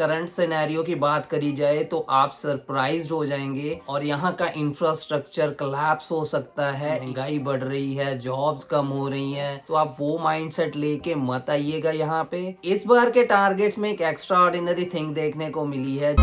Current scenario की बात करी जाए तो आप सरप्राइज्ड हो जाएंगे और यहाँ का इंफ्रास्ट्रक्चर कोलैप्स हो सकता है, महंगाई बढ़ रही है, जॉब्स कम हो रही हैं, तो आप वो माइंडसेट लेके मत आइएगा यहाँ पे। इस बार के टारगेट्स में एक एक्स्ट्रा ऑर्डिनरी थिंग देखने को मिली है।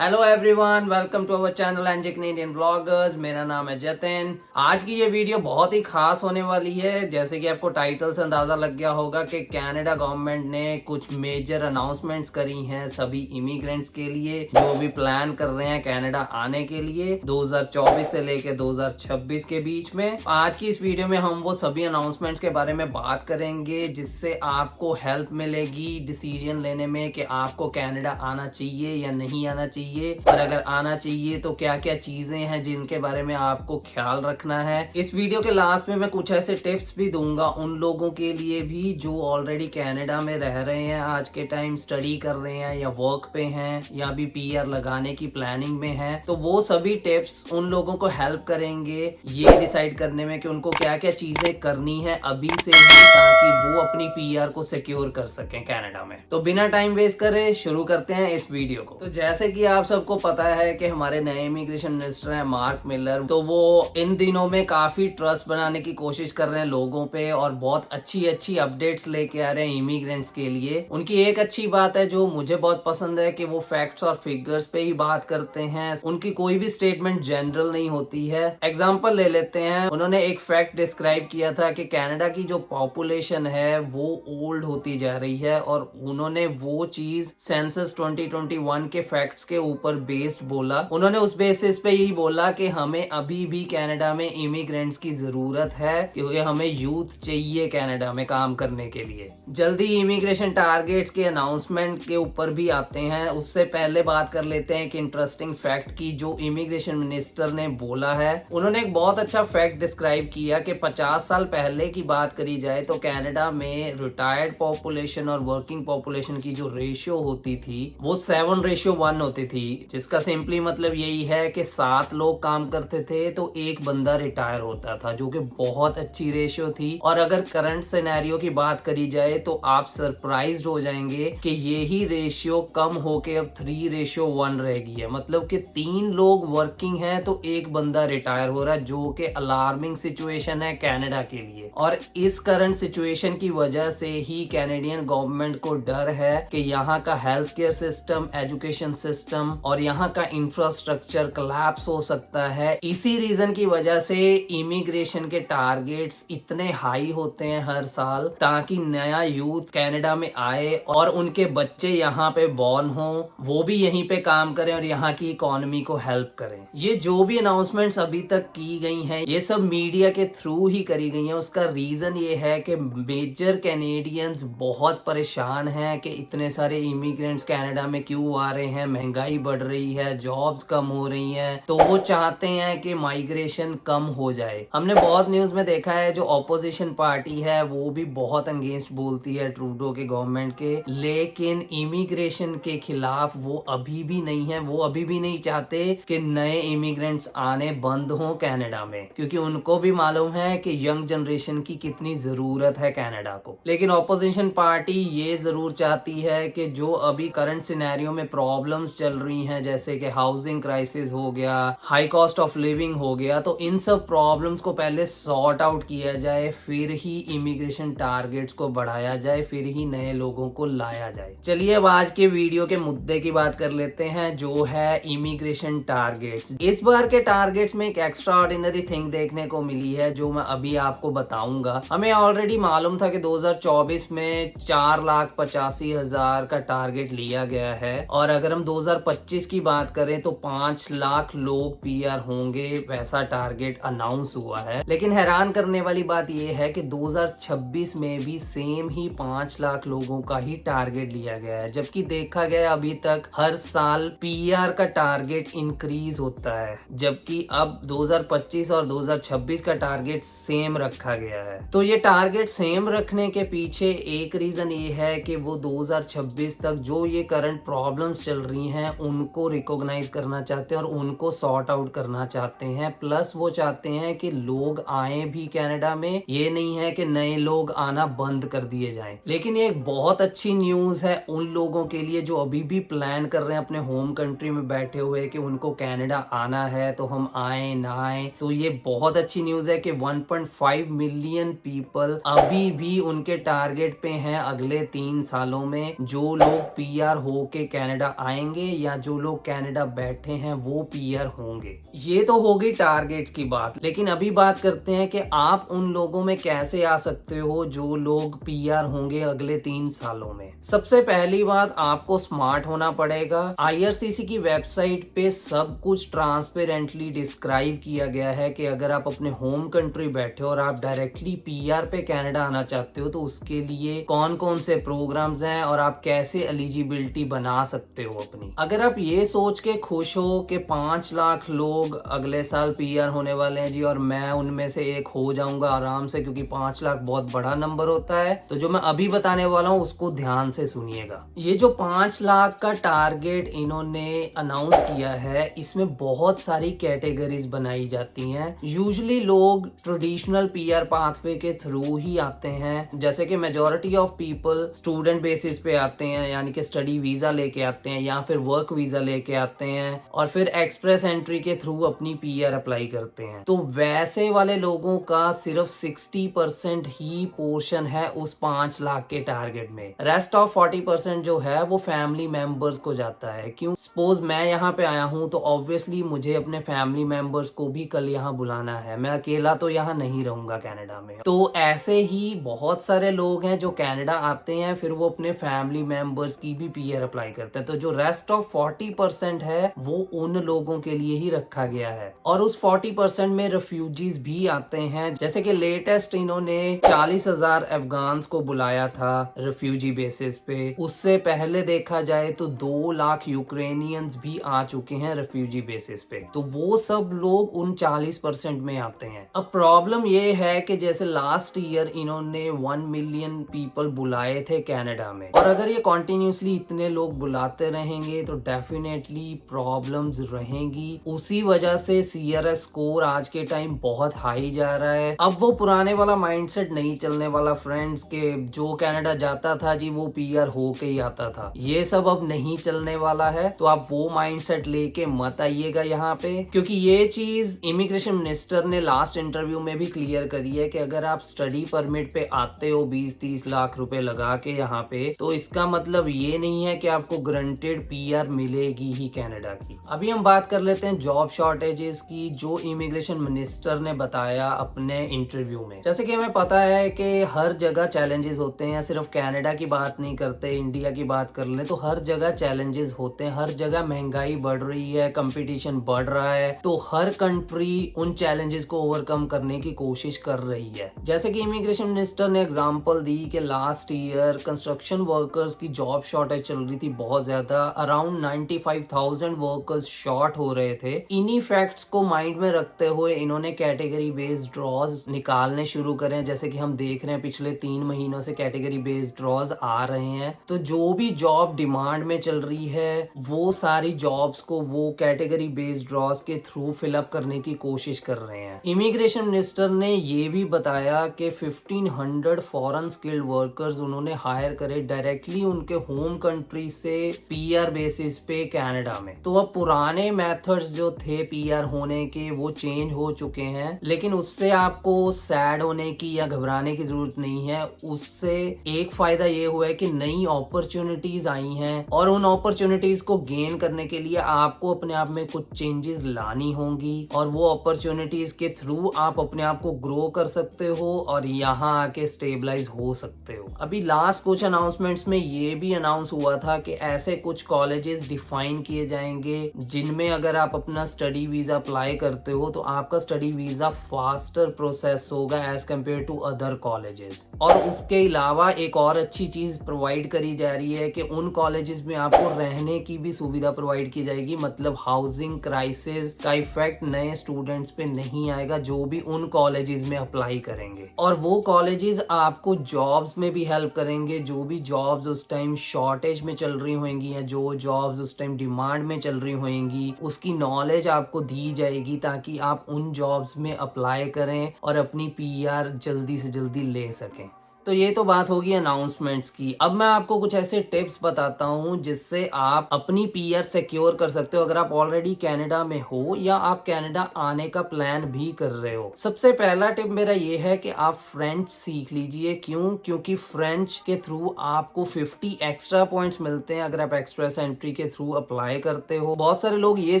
Hello everyone, welcome to our channel एंजिक इंडियन ब्लॉगर्स। मेरा नाम है जतिन। आज की ये वीडियो बहुत ही खास होने वाली है। जैसे कि आपको टाइटल से अंदाजा लग गया होगा कि कनाडा गवर्नमेंट ने कुछ मेजर अनाउंसमेंट्स करी हैं सभी इमिग्रेंट्स के लिए जो भी प्लान कर रहे हैं कनाडा आने के लिए 2024 से लेके 2026 के बीच में। आज की इस वीडियो में हम वो सभी अनाउंसमेंट्स के बारे में बात करेंगे जिससे आपको हेल्प मिलेगी डिसीजन लेने में कि आपको कनाडा आना चाहिए या नहीं आना चाहिए, और अगर आना चाहिए तो क्या क्या चीजें हैं जिनके बारे में आपको ख्याल रखना है। इस वीडियो के लास्ट में मैं कुछ ऐसे टिप्स भी दूंगा उन लोगों के लिए भी जो ऑलरेडी कनाडा में रह रहे हैं, आज के टाइम स्टडी कर रहे हैं या वर्क पे हैं या भी पीआर लगाने की प्लानिंग में हैं। तो वो सभी टिप्स उन लोगों को हेल्प करेंगे ये डिसाइड करने में कि उनको क्या क्या चीजें करनी है अभी से ही, ताकि वो अपनी पीआर को सिक्योर कर सकें कनाडा में। तो बिना टाइम वेस्ट करे शुरू करते हैं इस वीडियो को। तो जैसे कि आप सबको पता है कि हमारे नए इमिग्रेशन मिनिस्टर हैं मार्क मिलर, तो वो इन दिनों में काफी ट्रस्ट बनाने की कोशिश कर रहे हैं लोगों पे और बहुत अच्छी अच्छी अपडेट्स लेके आ रहे हैं इमिग्रेंट्स के लिए। उनकी एक अच्छी बात है जो मुझे बहुत पसंद है कि वो फैक्ट्स और फिगर्स पे ही बात करते हैं। उनकी कोई भी स्टेटमेंट जनरल नहीं होती है। एग्जाम्पल ले लेते हैं, उन्होंने एक फैक्ट डिस्क्राइब किया था कि कनाडा की जो पॉपुलेशन है वो ओल्ड होती जा रही है, और उन्होंने वो चीज सेंसस 2021 के फैक्ट्स के ऊपर बेस्ड बोला। उन्होंने उस बेसिस पे यही बोला कि हमें अभी भी कनाडा में इमिग्रेंट्स की जरूरत है क्योंकि हमें यूथ चाहिए कनाडा में काम करने के लिए। जल्दी इमिग्रेशन टारगेट्स के अनाउंसमेंट के ऊपर भी आते हैं। उससे पहले बात कर लेते हैं एक इंटरेस्टिंग फैक्ट की जो इमिग्रेशन मिनिस्टर ने बोला है। उन्होंने एक बहुत अच्छा फैक्ट डिस्क्राइब किया कि 50 साल पहले की बात करी जाए तो कनाडा में रिटायर्ड पॉपुलेशन और वर्किंग पॉपुलेशन की जो रेशियो होती थी वो 7:1 होती थी, जिसका सिंपली मतलब यही है कि 7 लोग काम करते थे तो एक बंदा रिटायर होता था, जो कि बहुत अच्छी रेशियो थी। और अगर करंट सिनेरियो की बात करी जाए तो आप सरप्राइज्ड हो जाएंगे कि यही रेशियो कम होके अब 3:1 रह गई है। मतलब कि 3 लोग वर्किंग हैं तो एक बंदा रिटायर हो रहा है, जो कि अलार्मिंग सिचुएशन है कनाडा के लिए। और इस करंट सिचुएशन की वजह से ही कैनेडियन गवर्नमेंट को डर है कि यहाँ का health care system, education system और यहाँ का इंफ्रास्ट्रक्चर कोलैप्स हो सकता है। इसी रीजन की वजह से इमिग्रेशन के टारगेट्स इतने हाई होते हैं हर साल, ताकि नया यूथ कनाडा में आए और उनके बच्चे यहाँ पे बॉर्न हो, वो भी यहीं पे काम करें और यहाँ की इकोनॉमी को हेल्प करें। ये जो भी अनाउंसमेंट्स अभी तक की गई हैं ये सब मीडिया के थ्रू ही करी गई हैं। उसका रीजन ये है कि मेजर कैनेडियंस बहुत परेशान हैं कि इतने सारे इमिग्रेंट्स कनाडा में क्यों आ रहे हैं, महंगाई बढ़ रही है, जॉब्स कम हो रही हैं, तो वो चाहते हैं कि माइग्रेशन कम हो जाए। हमने बहुत न्यूज में देखा है जो ऑपोजिशन पार्टी है वो भी बहुत अगेंस्ट बोलती है ट्रूडो के गवर्नमेंट के, लेकिन इमिग्रेशन के खिलाफ वो अभी भी नहीं है। वो अभी भी नहीं चाहते कि नए इमिग्रेंट्स आने बंद हो कनाडा में, क्योंकि उनको भी मालूम है कि यंग जनरेशन की कितनी जरूरत है कनाडा को। लेकिन ऑपोजिशन पार्टी ये जरूर चाहती है कि जो अभी करंट सिनेरियो में प्रॉब्लम्स चल रही हैं जैसे कि हाउसिंग क्राइसिस हो गया, हाई कॉस्ट ऑफ लिविंग हो गया, तो इन सब प्रॉब्लम्स को पहले सॉर्ट आउट किया जाए, फिर ही इमिग्रेशन टारगेट्स को बढ़ाया जाए, फिर ही नए लोगों को लाया जाए। चलिए अब आज के वीडियो के मुद्दे की बात कर लेते हैं जो है इमिग्रेशन टारगेट्स। इस बार के टारगेट्स में एक एक्स्ट्रा ऑर्डिनरी थिंग देखने को मिली है जो मैं अभी आपको बताऊंगा। हमें ऑलरेडी मालूम था कि 2024 में 4,85,000 का टारगेट लिया गया है, और अगर हम 2025 की बात करें तो 5 लाख लोग पीआर होंगे, वैसा टारगेट अनाउंस हुआ है। लेकिन हैरान करने वाली बात यह है कि 2026 में भी सेम ही 5 लाख लोगों का ही टारगेट लिया गया है, जबकि देखा गया अभी तक हर साल पीआर का टारगेट इंक्रीज होता है, जबकि अब 2025 और 2026 का टारगेट सेम रखा गया है। तो ये टारगेट सेम रख रखने के पीछे एक रीजन ये है कि वो 2026 तक जो ये करंट प्रॉब्लम्स चल रही हैं उनको रिकॉग्नाइज करना चाहते हैं और उनको सॉर्ट आउट करना चाहते हैं। प्लस वो चाहते हैं कि लोग आए भी कनाडा में, ये नहीं है कि नए लोग आना बंद कर दिए जाएं। लेकिन ये एक बहुत अच्छी न्यूज है उन लोगों के लिए जो अभी भी प्लान कर रहे हैं अपने होम कंट्री में बैठे हुए कि उनको कनाडा आना है तो हम आए ना आए। तो ये बहुत अच्छी न्यूज है कि 1.5 मिलियन पीपल अभी भी उनके टारगेट पे हैं अगले 3 सालों में, जो लोग पीआर होके कनाडा आएंगे या जो लोग कनाडा बैठे हैं वो पीआर होंगे। ये तो हो गई टारगेट की बात। लेकिन अभी बात करते हैं कि आप उन लोगों में कैसे आ सकते हो जो लोग पीआर होंगे अगले 3 सालों में। सबसे पहली बात, आपको स्मार्ट होना पड़ेगा। आईआरसीसी की वेबसाइट पे सब कुछ ट्रांसपेरेंटली डिस्क्राइब किया गया है कि अगर आप अपने होम कंट्री बैठे हो और आप डायरेक्टली पीआर पे कनाडा आना चाहते हो तो उसके लिए कौन कौन से प्रोग्राम्स हैं और आप कैसे एलिजिबिलिटी बना सकते हो अपनी। अगर आप ये सोच के खुश हो कि 5 लाख लोग अगले साल पीआर होने वाले हैं जी और मैं उनमें से एक हो जाऊंगा आराम से, क्योंकि 5 लाख बहुत बड़ा नंबर होता है, तो जो मैं अभी बताने वाला हूँ उसको ध्यान से सुनिएगा। ये जो 5 लाख का टारगेट इन्होंने अनाउंस किया है इसमें बहुत सारी कैटेगरीज बनाई जाती हैं। यूजुअली लोग ट्रेडिशनल पीआर पाथवे के थ्रू ही आते हैं, जैसे कि majority of people student basis पे आते हैं, यानी कि स्टडी वीजा लेके आते हैं या फिर वर्क वीजा लेके आते हैं और फिर एक्सप्रेस एंट्री के थ्रू अपनी पीआर अप्लाई करते हैं। तो वैसे वाले लोगों का सिर्फ 60% ही पोर्शन है उस 5 लाख के टारगेट में। रेस्ट ऑफ 40% जो है वो फैमिली मेंबर्स को जाता है। क्यों? सपोज मैं यहाँ पे आया हूँ तो ऑब्वियसली मुझे अपने फैमिली मेंबर्स को भी कल यहाँ बुलाना है, मैं अकेला तो यहाँ नहीं रहूंगा कनाडा में। तो ऐसे ही बहुत सारे लोग हैं जो कनाडा आते हैं फिर वो अपने फैमिली मेंबर्स की भी पीआर अप्लाई करते हैं। तो जो रेस्ट ऑफ 40% है वो उन लोगों के लिए ही रखा गया है। और उस 40% में रेफ्यूजीज भी आते हैं, जैसे कि लेटेस्ट इन्होंने 40,000 अफगान्स को बुलाया था रेफ्यूजी बेसिस पे। उससे पहले देखा जाए तो 2 लाख यूक्रेनियंस भी आ चुके हैं रेफ्यूजी बेसिस पे। तो वो सब लोग उन 40% में आते हैं। अब प्रॉब्लम ये है कि जैसे लास्ट ईयर इन्होंने 1 मिलियन पीपल बुलाए थे कनाडा में, और अगर ये कॉन्टिन्यूसली इतने लोग बुलाते रहेंगे तो डेफिनेटली प्रॉब्लम्स रहेंगी। उसी वजह से सीआरएस स्कोर आज के टाइम बहुत हाई जा रहा है। अब वो पुराने वाला माइंडसेट नहीं चलने वाला फ्रेंड्स के जो कनाडा जाता था जी वो पीआर होके ही आता था, ये सब अब नहीं चलने वाला है। तो आप वो माइंडसेट लेके मत आइएगा यहाँ पे, क्योंकि ये चीज इमिग्रेशन मिनिस्टर ने लास्ट इंटरव्यू में भी क्लियर करी है कि अगर आप स्टडी परमिट पे आते हो 20-30 लाख रुपए लगा के यहाँ पे, तो इसका मतलब ये नहीं है कि आपको ग्रंटेड पीआर मिलेगी ही कनाडा की। अभी हम बात कर लेते हैं जॉब शॉर्टेजेस की, जो इमिग्रेशन मिनिस्टर ने बताया अपने इंटरव्यू में। जैसे कि हमें पता है कि हर जगह चैलेंजेस होते हैं, सिर्फ कनाडा की बात नहीं करते, इंडिया की बात कर ले तो हर जगह चैलेंजेस होते हैं। हर जगह महंगाई बढ़ रही है, कंपटीशन बढ़ रहा है, तो हर कंट्री उन चैलेंजेस को ओवरकम करने की कोशिश कर रही है। जैसे कि इमिग्रेशन मिनिस्टर ने एग्जांपल दी कि लास्ट ईयर कंस्ट्रक्शन वर्कर्स की जॉब शॉर्टेज चल रही थी बहुत ज्यादा, अराउंड 95,000 वर्कर्स शॉर्ट हो रहे थे। इन्हीं फैक्ट्स को माइंड में रखते हुए इन्होंने कैटेगरी बेस्ड ड्रॉज निकालने शुरू करे, जैसे कि हम देख रहे हैं पिछले 3 महीनों से कैटेगरी बेस्ड ड्रॉज आ रहे हैं। तो जो भी जॉब डिमांड में चल रही है वो सारी जॉब्स को वो कैटेगरी बेस्ड ड्रॉज के थ्रू फिलअप करने की कोशिश कर रहे हैं। इमिग्रेशन मिनिस्टर ने ये भी बताया कि 1500 फॉरेन स्किल्ड वर्कर्स उन्होंने हायर करे डायरेक्टली उनके होम कंट्री से पीआर बेसिस पे कनाडा में। तो अब पुराने मेथड्स जो थे पीआर होने के वो चेंज हो चुके हैं, लेकिन उससे आपको सैड होने की या घबराने की जरूरत नहीं है। उससे एक फायदा ये हुआ है कि नई अपॉर्चुनिटीज आई हैं और उन अपॉर्चुनिटीज को गेन करने के लिए आपको अपने आप में कुछ चेंजेस लानी होंगी और वो अपॉर्चुनिटीज के थ्रू आप अपने आप को ग्रो कर सकते हो और यहाँ आके स्टेबलाइज हो सकते हो। अभी लास्ट कुछ अनाउंसमेंट्स में ये भी अनाउंस हुआ था कि ऐसे कुछ कॉलेजेस डिफाइन किए जाएंगे जिनमें अगर आप अपना स्टडी वीजा अप्लाई करते हो तो आपका स्टडी वीजा फास्टर प्रोसेस होगा as compare to other colleges. और उसके अलावा एक और अच्छी चीज प्रोवाइड करी जा रही है कि उन कॉलेजेस में आपको रहने की भी सुविधा प्रोवाइड की जाएगी, मतलब हाउसिंग क्राइसिस का इफेक्ट नए स्टूडेंट्स पे नहीं आएगा जो भी उन कॉलेजेस में अप्लाई करेंगे। और वो कॉलेजेस चीज आपको जॉब्स में भी हेल्प करेंगे। जो भी जॉब्स उस टाइम शॉर्टेज में चल रही होंगी या जो जॉब्स उस टाइम डिमांड में चल रही होंगी, उसकी नॉलेज आपको दी जाएगी ताकि आप उन जॉब्स में अप्लाई करें और अपनी पीआर जल्दी से जल्दी ले सकें। तो ये तो बात होगी अनाउंसमेंट्स की। अब मैं आपको कुछ ऐसे टिप्स बताता हूँ जिससे आप अपनी पीआर सिक्योर कर सकते हो अगर आप ऑलरेडी कनाडा में हो या आप कनाडा आने का प्लान भी कर रहे हो। सबसे पहला टिप मेरा ये है कि आप फ्रेंच सीख लीजिए। क्योंकि फ्रेंच के थ्रू आपको 50 एक्स्ट्रा पॉइंट्स मिलते हैं अगर आप एक्सप्रेस एंट्री के थ्रू अप्लाई करते हो। बहुत सारे लोग ये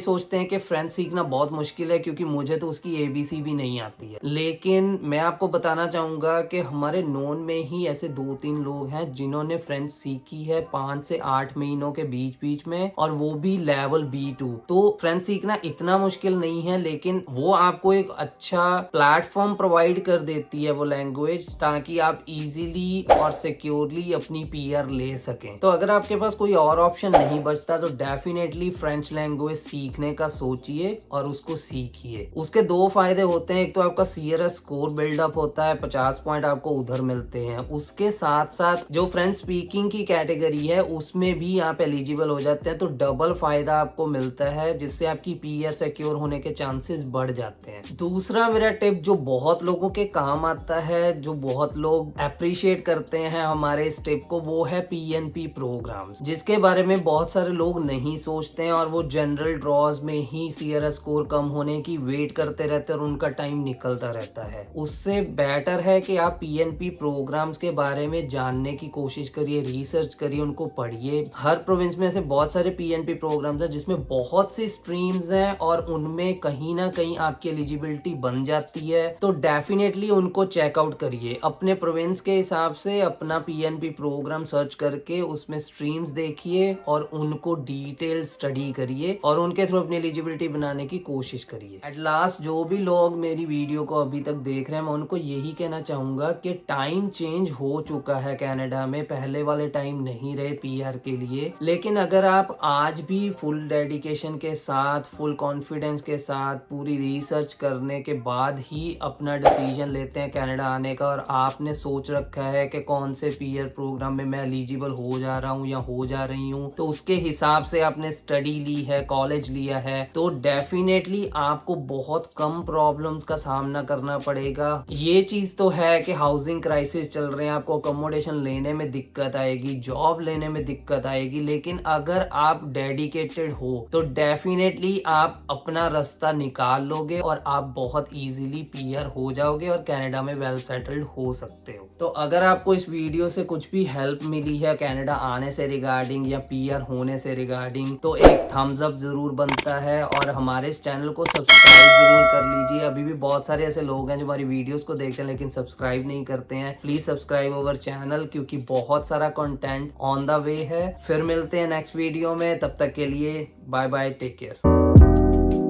सोचते हैं कि फ्रेंच सीखना बहुत मुश्किल है क्योंकि मुझे तो उसकी ABC भी नहीं आती है, लेकिन मैं आपको बताना चाहूंगा कि हमारे नोन में ही ऐसे 2-3 लोग हैं जिन्होंने फ्रेंच सीखी है 5 से 8 महीनों के बीच में, और वो भी लेवल B2। तो फ्रेंच सीखना इतना मुश्किल नहीं है, लेकिन वो आपको एक अच्छा प्लेटफॉर्म प्रोवाइड कर देती है वो लैंग्वेज, ताकि आप इजीली और सिक्योरली अपनी पीआर ले सकें। तो अगर आपके पास कोई और ऑप्शन नहीं बचता तो डेफिनेटली फ्रेंच लैंग्वेज सीखने का सोचिए और उसको सीखिए। उसके 2 फायदे होते हैं। एक तो आपका CRS स्कोर बिल्डअप होता है, 50 पॉइंट आपको उधर मिलते हैं। उसके साथ साथ जो फ्रेंच स्पीकिंग की कैटेगरी है उसमें भी आप एलिजिबल हो जाते हैं, तो डबल फायदा आपको मिलता है जिससे आपकी पीआर सिक्योर होने के चांसेस बढ़ जाते हैं। दूसरा मेरा टिप जो बहुत लोगों के काम आता है, जो बहुत लोग अप्रिशिएट करते हैं हमारे इस टिप को, वो है PNP प्रोग्राम्स, जिसके बारे में बहुत सारे लोग नहीं सोचते हैं और वो जनरल ड्रॉज में ही CRS स्कोर कम होने की वेट करते रहते हैं और उनका टाइम निकलता रहता है। उससे बेटर है कि आप PNP प्रोग्राम्स के बारे में जानने की कोशिश करिए, रिसर्च करिए, उनको पढ़िए। हर प्रोविंस में से बहुत सारे PNP प्रोग्राम्स हैं जिसमें बहुत सी स्ट्रीम्स हैं और उनमें कहीं ना कहीं आपकी एलिजिबिलिटी बन जाती है, तो डेफिनेटली उनको चेकआउट करिए। अपने प्रोविंस के हिसाब से अपना PNP प्रोग्राम सर्च करके उसमें स्ट्रीम्स देखिए और उनको डिटेल स्टडी करिए और उनके थ्रू अपनी एलिजिबिलिटी बनाने की कोशिश करिए। एट लास्ट जो भी लोग मेरी वीडियो को अभी तक देख रहे हैं, मैं उनको यही कहना चाहूंगा कि टाइम चेंज हो चुका है कनाडा में, पहले वाले टाइम नहीं रहे पीआर के लिए। लेकिन अगर आप आज भी फुल डेडिकेशन के साथ, फुल कॉन्फिडेंस के साथ, पूरी रिसर्च करने के बाद ही अपना डिसीजन लेते हैं कनाडा आने का, और आपने सोच रखा है कि कौन से पीआर प्रोग्राम में मैं एलिजिबल हो जा रहा हूँ या हो जा रही हूँ, तो उसके हिसाब से आपने स्टडी ली है, कॉलेज लिया है, तो डेफिनेटली आपको बहुत कम प्रॉब्लम्स का सामना करना पड़ेगा। ये चीज तो है कि हाउसिंग क्राइसिस चल रहे हैं, आपको अकोमोडेशन लेने में दिक्कत आएगी, जॉब लेने में दिक्कत आएगी, लेकिन अगर आप डेडिकेटेड हो तो डेफिनेटली आप अपना रास्ता निकाल लोगे और आप बहुत इजीली पीआर हो जाओगे और कनाडा में वेल सेटल्ड हो सकते हो। तो अगर आपको इस वीडियो से कुछ भी हेल्प मिली है कनाडा आने से रिगार्डिंग या पीआर होने से रिगार्डिंग, तो एक थम्स अप जरूर बनता है और हमारे इस चैनल को सब्सक्राइब जरूर कर लीजिए। अभी भी बहुत सारे ऐसे लोग हैं जो हमारी वीडियोस को देखते हैं लेकिन सब्सक्राइब नहीं करते हैं। प्लीज सब्सक्राइब अवर चैनल, क्योंकि बहुत सारा कंटेंट ऑन द वे है। फिर मिलते हैं नेक्स्ट वीडियो में, तब तक के लिए बाय बाय, टेक केयर।